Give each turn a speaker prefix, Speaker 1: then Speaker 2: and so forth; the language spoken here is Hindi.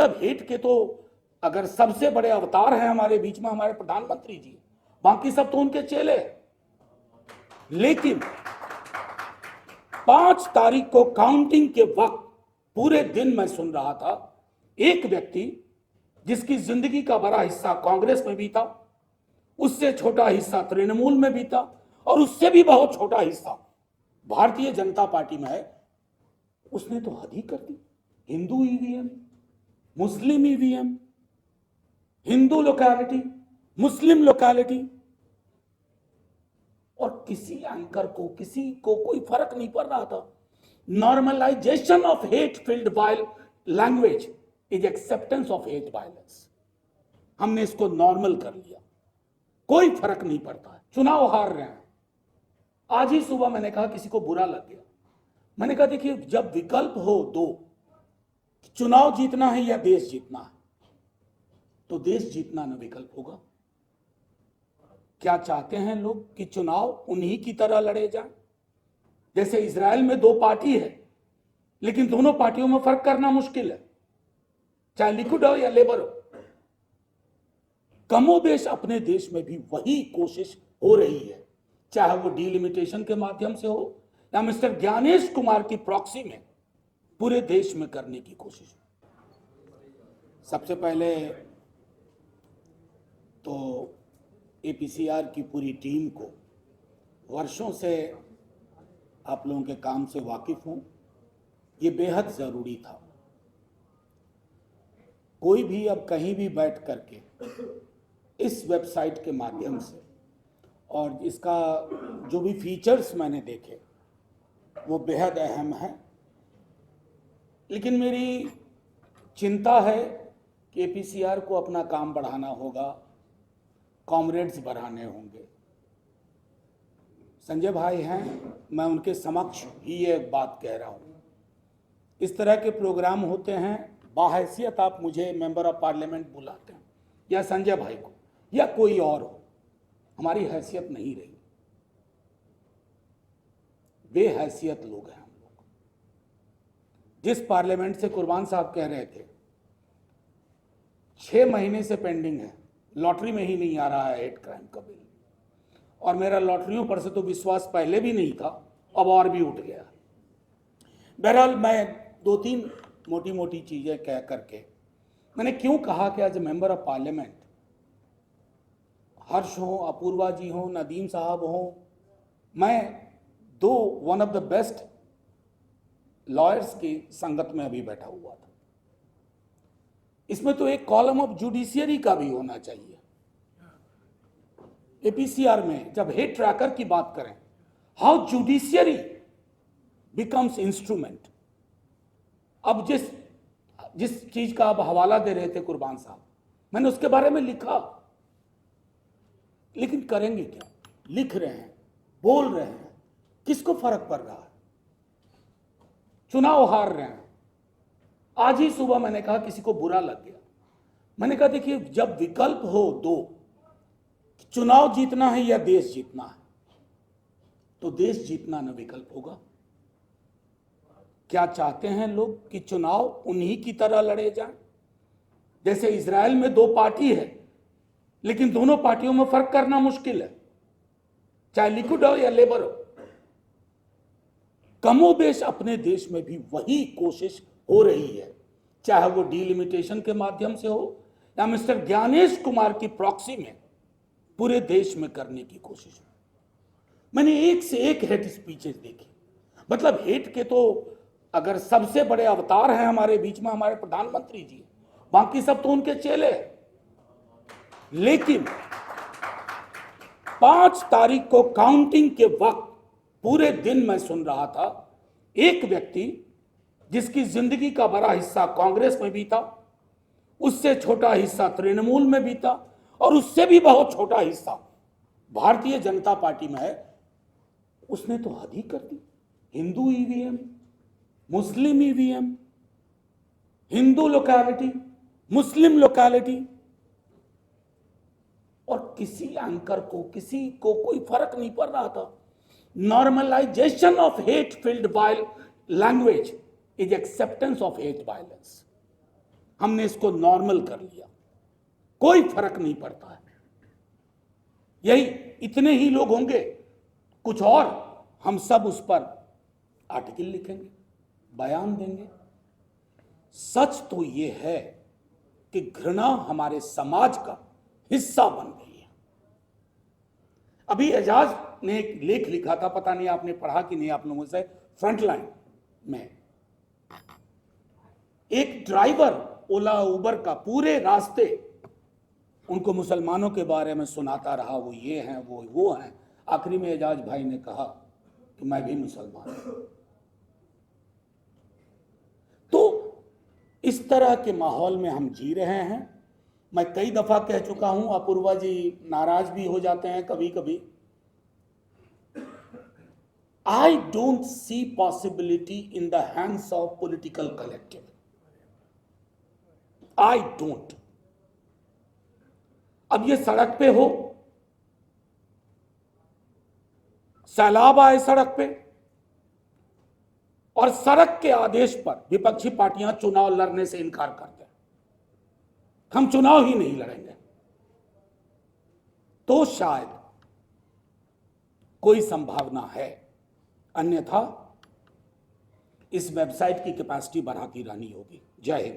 Speaker 1: मतलब हेट के तो अगर सबसे बड़े अवतार हैं हमारे बीच में हमारे प्रधानमंत्री जी, बाकी सब तो उनके चेले हैं। लेकिन 5 तारीख को काउंटिंग के वक्त पूरे दिन मैं सुन रहा था, एक व्यक्ति जिसकी जिंदगी का बड़ा हिस्सा कांग्रेस में बीता, उससे छोटा हिस्सा तृणमूल में बीता, और उससे भी बहुत छोटा हिस्सा भारतीय जनता पार्टी में है, उसने तो हद ही कर दी। हिंदू ईवीएम, मुस्लिम ईवीएम, हिंदू लोकैलिटी, मुस्लिम लोकैलिटी, और किसी एंकर को, किसी को कोई फर्क नहीं पड़ रहा था। Normalisation of hate filled language is acceptance of hate violence. हमने इसको नॉर्मल कर लिया, कोई फर्क नहीं पड़ता है। चुनाव हार रहे हैं। आज ही सुबह मैंने कहा, किसी को बुरा लग गया, मैंने कहा देखिए, जब विकल्प हो दो, चुनाव जीतना है या देश जीतना है, तो देश जीतना न विकल्प होगा। क्या चाहते हैं लोग कि चुनाव उन्हीं की तरह लड़े जाएं? जैसे इजराइल में 2 पार्टी है, लेकिन दोनों पार्टियों में फर्क करना मुश्किल है, चाहे लिक्विड हो या लेबर हो। कमोबेश अपने देश में भी वही कोशिश हो रही है, चाहे वो डिलिमिटेशन के माध्यम से हो या मिस्टर ज्ञानेश कुमार की प्रॉक्सी में पूरे देश में करने की कोशिश हो। सबसे पहले तो एपीसीआर की पूरी टीम को वर्षों से आप लोगों के काम से वाकिफ हूं, ये बेहद जरूरी था। कोई भी अब कहीं भी बैठ करके इस वेबसाइट के माध्यम से, और इसका जो भी फीचर्स मैंने देखे वो बेहद अहम है, लेकिन मेरी चिंता है कि एपीसीआर को अपना काम बढ़ाना होगा, कॉमरेड्स बढ़ाने होंगे। संजय भाई हैं, मैं उनके समक्ष ही ये बात कह रहा हूँ। इस तरह के प्रोग्राम होते हैं, बाहैसियत आप मुझे मेंबर ऑफ पार्लियामेंट बुलाते हैं या संजय भाई को या कोई और हो, हमारी हैसियत नहीं रही, बेहैसियत लोग हैं हम लोग। जिस पार्लियामेंट से कुर्बान साहब कह रहे थे 6 महीने से पेंडिंग है, लॉटरी में ही नहीं आ रहा है हेट क्राइम का बिल, और मेरा लॉटरियों पर से तो विश्वास पहले भी नहीं था, अब और भी उठ गया। बहरहाल मैं 2-3 मोटी मोटी चीजें कह करके मैंने क्यों कहा कि as a member of parliament, Harsh हो, अपूर्वा जी हो, नदीम साहब हो, मैं one of the best lawyers की संगत में अभी बैठा हुआ था। इसमें तो एक कॉलम ऑफ जुडिशियरी का भी होना चाहिए। एपीसीआर में जब हेट ट्रैकर की बात करें, हाउ जुडिशियरी बिकम्स इंस्ट्रूमेंट। अब जिस चीज का आप हवाला दे रहे थे कुर्बान साहब, मैंने उसके बारे में लिखा, लेकिन करेंगे क्या? लिख रहे हैं, बोल रहे हैं, किसको फर्क पड़ रहा है? चुनाव हार रहे हैं। आज ही सुबह मैंने कहा, किसी को बुरा लग गया, मैंने कहा देखिए, जब विकल्प हो दो, चुनाव जीतना है या देश जीतना है, तो देश जीतना न विकल्प होगा। क्या चाहते हैं लोग कि चुनाव उन्हीं की तरह लड़े जाएं? जैसे इजराइल में 2 पार्टी है, लेकिन दोनों पार्टियों में फर्क करना मुश्किल है, चाहे लिक्विड हो या लेबर हो। कमोबेश अपने देश में भी वही कोशिश हो रही है, चाहे वो डिलिमिटेशन के माध्यम से हो या मिस्टर ज्ञानेश कुमार की प्रॉक्सी में पूरे देश में करने की कोशिश हो। मैंने एक से एक हेट स्पीचेस देखी। मतलब हेट के तो अगर सबसे बड़े अवतार हैं हमारे बीच में हमारे प्रधानमंत्री जी, बाकी सब तो उनके चेले हैं। लेकिन 5 तारीख को काउंटिंग के वक्त पूरे दिन मैं सुन रहा था, एक व्यक्ति जिसकी जिंदगी का बड़ा हिस्सा कांग्रेस में बीता, उससे छोटा हिस्सा तृणमूल में बीता, और उससे भी बहुत छोटा हिस्सा भारतीय जनता पार्टी में है, उसने तो हद ही कर दी। हिंदू ईवीएम, मुस्लिम ईवीएम, हिंदू लोकैलिटी, मुस्लिम लोकैलिटी, और किसी एंकर को, किसी को कोई फर्क नहीं पड़ रहा था। Normalisation of hate filled language is acceptance of hate violence. हमने इसको नॉर्मल कर लिया, कोई फर्क नहीं पड़ता है। यही इतने ही लोग होंगे, कुछ और हम सब उस पर आर्टिकल लिखेंगे, बयान देंगे। सच तो ये है कि घृणा हमारे समाज का हिस्सा बन गई है। अभी एजाज ने एक लेख लिखा था, पता नहीं आपने पढ़ा कि नहीं आप लोगों से, फ्रंटलाइन में एक ड्राइवर ओला उबर का पूरे रास्ते उनको मुसलमानों के बारे में सुनाता रहा, वो ये हैं वो हैं। आखिरी में एजाज भाई ने कहा कि मैं भी मुसलमान हूं। तो इस तरह के माहौल में हम जी रहे हैं। मैं कई दफा कह चुका हूं, अपूर्वा जी नाराज भी हो जाते हैं कभी कभी। I don't see possibility in the hands of political collective. I don't. अब ये सड़क पे हो, सैलाब आए सड़क पे, और सड़क के आदेश पर विपक्षी पार्टियां चुनाव लड़ने से इनकार कर दें, हम चुनाव ही नहीं लड़ेंगे, तो शायद कोई संभावना है। अन्यथा इस वेबसाइट की कैपेसिटी बढ़ाती रहनी होगी। जय हिंद।